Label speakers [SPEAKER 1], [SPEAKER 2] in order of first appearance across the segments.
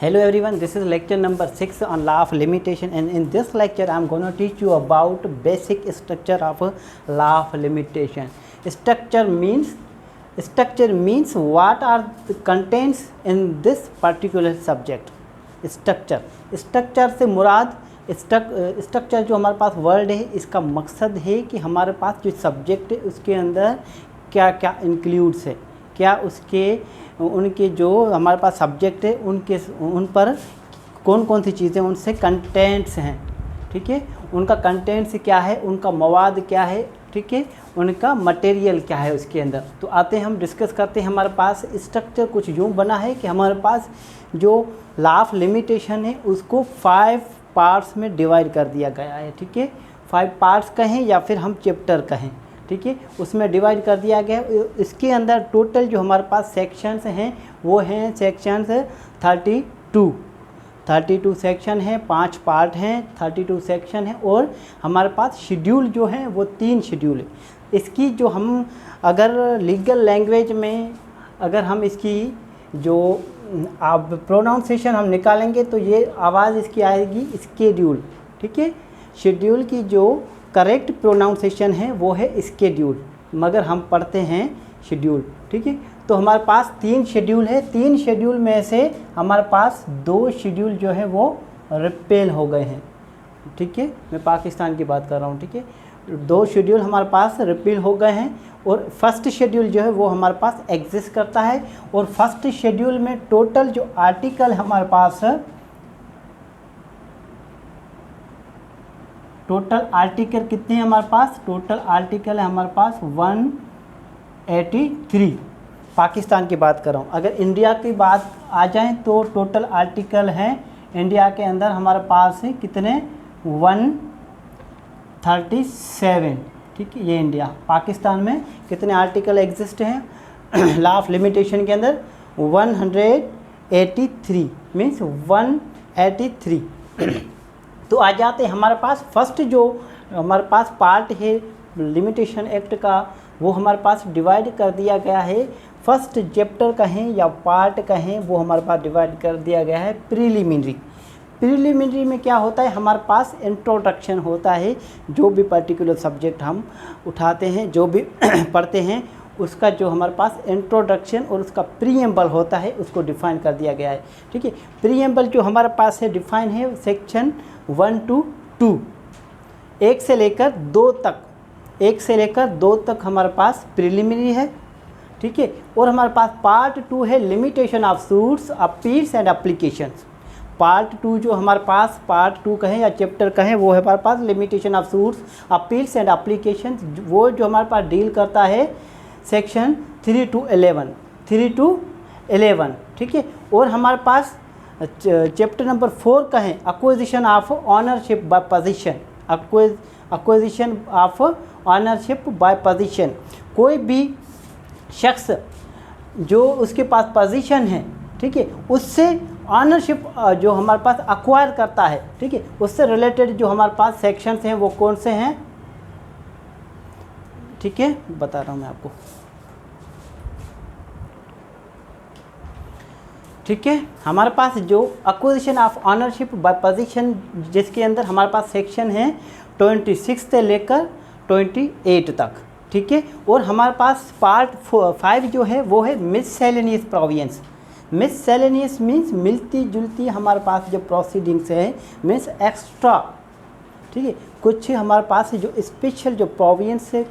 [SPEAKER 1] Hello everyone, this is lecture number 6 on law of limitation, and in this lecture I am going to teach you about basic structure of law of limitation. Structure means what are the contents in this particular subject. Structure से मुराद structure जो हमारे पास word है, इसका मकसद है कि हमारे पास जो सब्जेक्ट है उसके अंदर क्या क्या इंक्लूड्स है, क्या उनके जो हमारे पास सब्जेक्ट है उन पर कौन कौन सी चीज़ें उनसे कंटेंट्स हैं, ठीक है, उनका कंटेंट्स क्या है, उनका मवाद क्या है, ठीक है, उनका मटेरियल क्या है उसके अंदर। तो आते हैं हम डिस्कस करते हैं। हमारे पास स्ट्रक्चर कुछ यूँ बना है कि हमारे पास जो लॉ ऑफ लिमिटेशन है उसको 5 पार्ट्स में डिवाइड कर दिया गया है, ठीक है, 5 पार्ट्स कहें या फिर हम चैप्टर कहें, ठीक है, उसमें डिवाइड कर दिया गया। इसके अंदर टोटल जो हमारे पास सेक्शंस हैं वो हैं सेक्शंस 32 सेक्शन हैं, 5 पार्ट हैं, 32 सेक्शन हैं, और हमारे पास शेड्यूल जो है वो 3 शेड्यूल है। इसकी जो हम अगर लीगल लैंग्वेज में अगर हम इसकी जो आप प्रोनाउंसिएशन हम निकालेंगे तो ये आवाज़ इसकी आएगी स्केड्यूल, ठीक है। शेड्यूल की जो करेक्ट प्रोनाउंसिएशन है वो है स्केड्यूल, मगर हम पढ़ते हैं शेड्यूल, ठीक है। तो हमारे पास 3 शेड्यूल है, 3 शेड्यूल में से हमारे पास 2 शेड्यूल जो है वो रिपेल हो गए हैं, ठीक है, मैं पाकिस्तान की बात कर रहा हूँ, ठीक है। 2 शेड्यूल हमारे पास रिपेल हो गए हैं और फर्स्ट शेड्यूल जो है वो हमारे पास एग्जिस्ट करता है। और फर्स्ट शेड्यूल में टोटल जो आर्टिकल हमारे पास टोटल आर्टिकल कितने हैं हमारे पास, टोटल आर्टिकल है हमारे पास 183। पाकिस्तान की बात कर रहा हूँ। अगर इंडिया की बात आ जाए तो टोटल आर्टिकल हैं इंडिया के अंदर हमारे पास है कितने 137, ठीक है, ये इंडिया। पाकिस्तान में कितने आर्टिकल एग्जिस्ट हैं लॉ ऑफ लिमिटेशन के अंदर 183 मीन्स 183। तो आ जाते हैं हमारे पास फर्स्ट जो हमारे पास पार्ट है लिमिटेशन एक्ट का, वो हमारे पास डिवाइड कर दिया गया है। फर्स्ट चैप्टर कहें या पार्ट कहें वो हमारे पास डिवाइड कर दिया गया है प्रीलिमिनरी में क्या होता है, हमारे पास इंट्रोडक्शन होता है। जो भी पर्टिकुलर सब्जेक्ट हम उठाते हैं, जो भी पढ़ते हैं, उसका जो हमारे पास इंट्रोडक्शन और उसका प्रीएम्बल होता है उसको डिफ़ाइन कर दिया गया है, ठीक है। प्रीएम्बल जो हमारे पास है डिफ़ाइन है सेक्शन 1 to 2, 1 से लेकर 2 तक हमारे पास प्रीलिमिनरी है, ठीक है। और हमारे पास पार्ट 2 है limitation of suits, appeals and applications. Part 2 जो हमारे पास पार्ट 2 कहें या चैप्टर कहें वो है हमारे पास limitation of suits, appeals and applications. वो जो हमारे पास डील करता है सेक्शन 3 to 11, ठीक है। और हमारे पास चैप्टर नंबर 4 कहें acquisition of ownership by possession, acquisition of ownership by possession. कोई भी शख्स जो उसके पास पोजीशन है, ठीक है, उससे ऑनरशिप जो हमारे पास अक्वायर करता है, ठीक है, उससे रिलेटेड जो हमारे पास सेक्शंस हैं वो कौन से हैं, ठीक है, बता रहा हूँ मैं आपको, ठीक है। हमारे पास जो acquisition of ownership by possession जिसके अंदर हमारे पास सेक्शन है 26 से लेकर 28 तक, ठीक है। और हमारे पास पार्ट 5 जो है वो है मिससेलेनियस प्रोविजंस। मिससेलेनियस मीन्स मिलती जुलती हमारे पास जो प्रोसीडिंग्स है मीन्स एक्स्ट्रा, ठीक है, कुछ हमारे पास जो स्पेशल जो प्रोविजंस है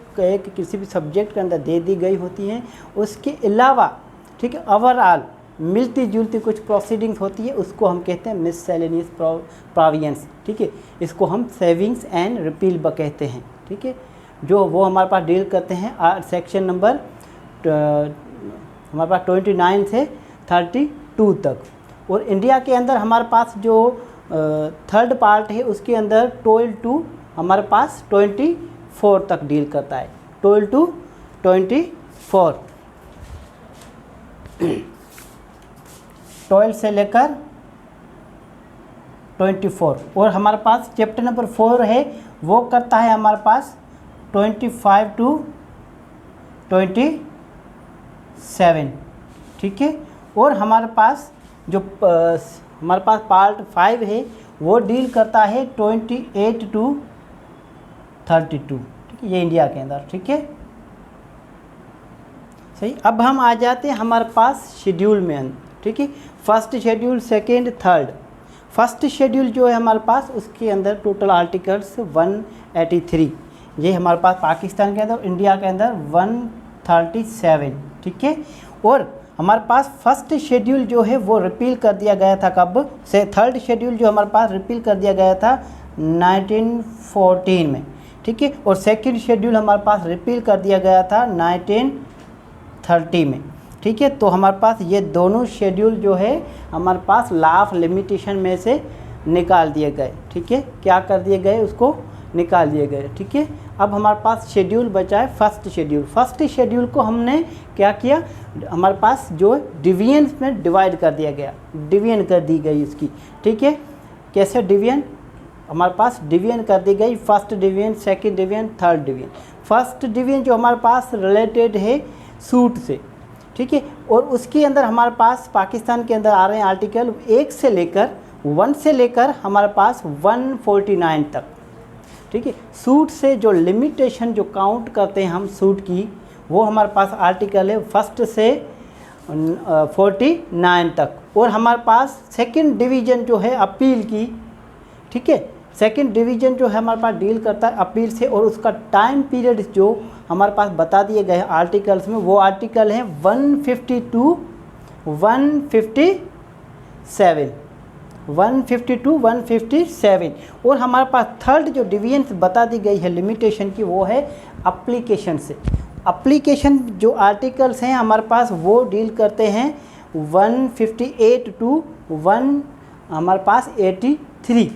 [SPEAKER 1] किसी भी सब्जेक्ट के अंदर दे दी गई होती हैं, उसके अलावा, ठीक है, ओवरऑल मिलती जुलती कुछ प्रोसीडिंग्स होती है, उसको हम कहते हैं मिससेलेनियस प्रोविजंस, ठीक है। इसको हम सेविंग्स एंड रिपील कहते हैं, ठीक है, जो वो हमारे पास डील करते हैं सेक्शन नंबर हमारे पास 29 से 32 तक। और इंडिया के अंदर हमारे पास जो थर्ड पार्ट है उसके अंदर 12 to हमारे पास 24 तक डील करता है, 12 to 24, 12 से लेकर 24। और हमारे पास चैप्टर नंबर 4 है वो करता है हमारे पास 25 to 27, ठीक है। और हमारे पास जो हमारे पास पार्ट 5 है, वो डील करता है 28 to 32, ठीक है, ये इंडिया के अंदर, ठीक है, सही। अब हम आ जाते हैं हमारे पास शेड्यूल में, ठीक है, first schedule, second, third. First schedule जो है हमारे पास, उसके अंदर टोटल आर्टिकल्स 183, ये हमारे पास पाकिस्तान के अंदर, इंडिया के अंदर 137, ठीक है। और हमारे पास फर्स्ट शेड्यूल जो है वो रिपील कर दिया गया था कब से, थर्ड शेड्यूल जो हमारे पास रिपील कर दिया गया था 1914 में, ठीक है। और सेकंड शेड्यूल हमारे पास रिपील कर दिया गया था 1930 में, ठीक है। तो हमारे पास ये दोनों शेड्यूल जो है हमारे पास लॉ ऑफ लिमिटेशन में से निकाल दिए गए, ठीक है, क्या कर दिए गए, उसको निकाल दिए गए, ठीक है। अब हमारे पास शेड्यूल बचा है फर्स्ट शेड्यूल। फर्स्ट शेड्यूल को हमने क्या किया, हमारे पास जो डिवीजन में डिवाइड कर दिया गया, डिवीजन कर दी गई उसकी, ठीक है। कैसे डिवीजन, हमारे पास डिवीजन कर दी गई, first division, second division, third division. First division जो हमारे पास रिलेटेड है सूट से, ठीक है, और उसके अंदर हमारे पास पाकिस्तान के अंदर आ रहे हैं आर्टिकल 1 से लेकर हमारे पास 149 तक, ठीक है। सूट से जो लिमिटेशन जो काउंट करते हैं हम सूट की, वो हमारे पास आर्टिकल है फर्स्ट से 49 तक। और हमारे पास सेकंड डिवीज़न जो है अपील की, ठीक है, सेकंड डिवीज़न जो है हमारे पास डील करता है अपील से, और उसका टाइम पीरियड जो हमारे पास बता दिए गए हैं आर्टिकल्स में, वो आर्टिकल है 152 157, 152 157। और हमारे पास थर्ड जो डिवीजन बता दी गई है लिमिटेशन की, वो है एप्लीकेशन से। एप्लीकेशन जो आर्टिकल्स हैं हमारे पास वो डील करते हैं 158 to 1 हमारे पास 83,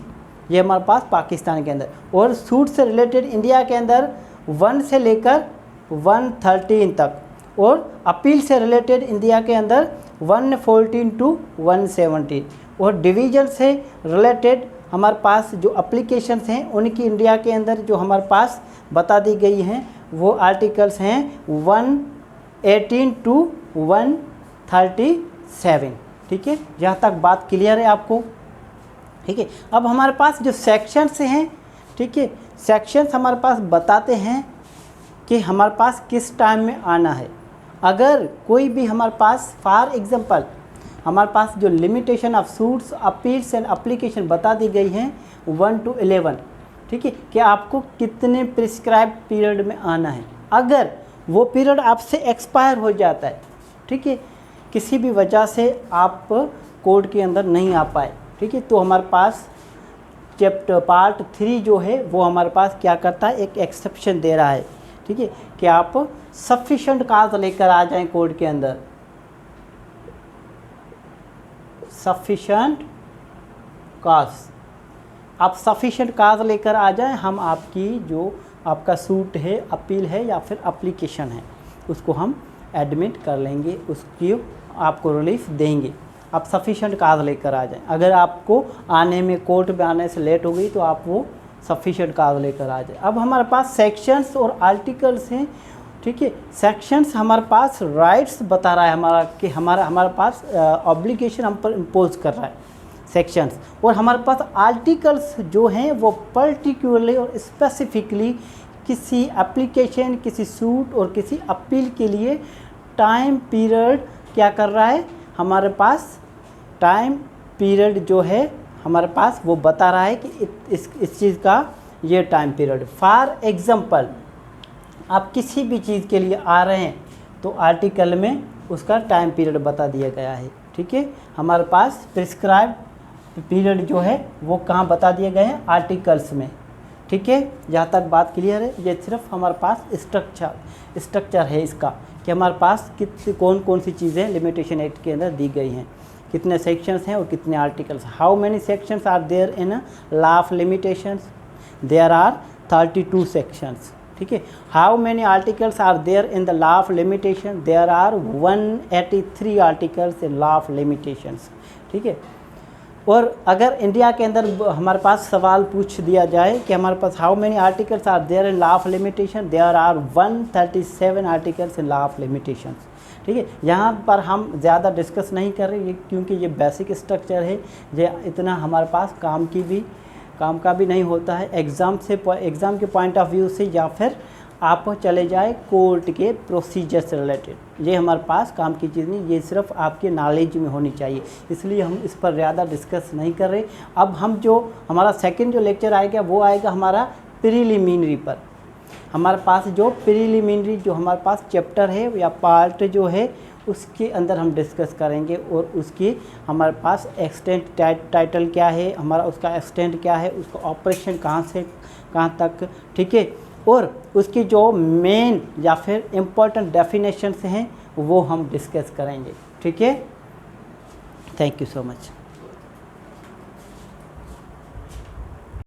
[SPEAKER 1] ये हमारे पास पाकिस्तान के अंदर। और सूट से रिलेटेड इंडिया के अंदर 1 से लेकर 113 तक, और अपील से रिलेटेड इंडिया के अंदर 114 to 117। और डिवीज़न से रिलेटेड हमारे पास जो एप्लीकेशंस हैं उनकी इंडिया के अंदर जो हमारे पास बता दी गई हैं, वो आर्टिकल्स हैं 118 to 137, ठीक है। यहाँ तक बात क्लियर है आपको, ठीक है। अब हमारे पास जो सेक्शंस हैं, ठीक है, सेक्शंस हमारे पास बताते हैं कि हमारे पास किस टाइम में आना है। अगर कोई भी हमारे पास फॉर एग्जांपल हमारे पास जो limitation of suits, appeals and application बता दी गई हैं 1 to 11, ठीक है, कि आपको कितने प्रिस्क्राइब पीरियड में आना है। अगर वो पीरियड आपसे एक्सपायर हो जाता है, ठीक है, किसी भी वजह से आप कोर्ट के अंदर नहीं आ पाए, ठीक है, तो हमारे पास चैप्टर पार्ट 3 जो है वो हमारे पास क्या करता है, एक एक्सेप्शन दे रहा है, ठीक है, कि आप सफिशेंट काज लेकर आ जाएं कोर्ट के अंदर, सफिशेंट काज, आप सफिशेंट काज लेकर आ जाएं, हम आपकी जो आपका सूट है, अपील है या फिर एप्लीकेशन है, उसको हम एडमिट कर लेंगे, उसकी आपको रिलीफ देंगे। आप सफिशेंट काज लेकर आ जाएं। अगर आपको आने में कोर्ट में आने से लेट हो गई तो आप वो सफिशेंट काज लेकर आ जाए। अब हमारे पास सेक्शंस और आर्टिकल्स हैं, ठीक है। सेक्शंस हमारे पास राइट्स बता रहा है हमारा कि हमारे पास ऑब्लिगेशन हम पर इम्पोज कर रहा है सेक्शंस, और हमारे पास आर्टिकल्स जो हैं वो पर्टिकुलरली और स्पेसिफिकली किसी एप्लीकेशन, किसी सूट और किसी अपील के लिए टाइम पीरियड क्या कर रहा है, हमारे पास टाइम पीरियड जो है हमारे पास वो बता रहा है कि इस चीज़ का ये टाइम पीरियड। फॉर एग्जांपल आप किसी भी चीज़ के लिए आ रहे हैं तो आर्टिकल में उसका टाइम पीरियड बता दिया गया है, ठीक है। हमारे पास प्रिस्क्राइब पीरियड जो है वो कहाँ बता दिए गए हैं, आर्टिकल्स में, ठीक है। जहाँ तक बात क्लियर है, ये सिर्फ हमारे पास स्ट्रक्चर है इसका कि हमारे पास कौन कौन सी चीज़ें लिमिटेशन एक्ट के अंदर दी गई हैं, कितने सेक्शंस हैं और कितने articles. How many sections are there in law of limitations, there are 32 sections, ठीक है। How many articles are there in the law of limitation, there are 183 articles in law of limitations, ठीक है। और अगर India के अंदर हमारे पास सवाल पूछ दिया जाए कि हमारे पास how many articles are there in law of limitation, there are 137 articles in law of limitations, ठीक है। यहाँ पर हम ज़्यादा डिस्कस नहीं कर रहे क्योंकि ये बेसिक स्ट्रक्चर है, ये इतना हमारे पास काम का भी नहीं होता है एग्ज़ाम के पॉइंट ऑफ व्यू से, या फिर आप चले जाए कोर्ट के प्रोसीजर से रिलेटेड। ये हमारे पास काम की चीज़ नहीं, ये सिर्फ आपके नॉलेज में होनी चाहिए, इसलिए हम इस पर ज़्यादा डिस्कस नहीं कर रहे। अब हम जो हमारा सेकंड जो लेक्चर आएगा वो आएगा हमारा प्रीलिमिनरी पर। हमारे पास जो प्रीलिमिनरी जो हमारे पास चैप्टर है या पार्ट जो है उसके अंदर हम डिस्कस करेंगे, और उसकी हमारे पास एक्सटेंट टाइटल क्या है, हमारा उसका एक्सटेंट क्या है, उसका ऑपरेशन कहाँ से कहाँ तक, ठीक है, और उसकी जो मेन या फिर इम्पोर्टेंट डेफिनेशंस हैं वो हम डिस्कस करेंगे। ठीक है, थैंक यू सो मच।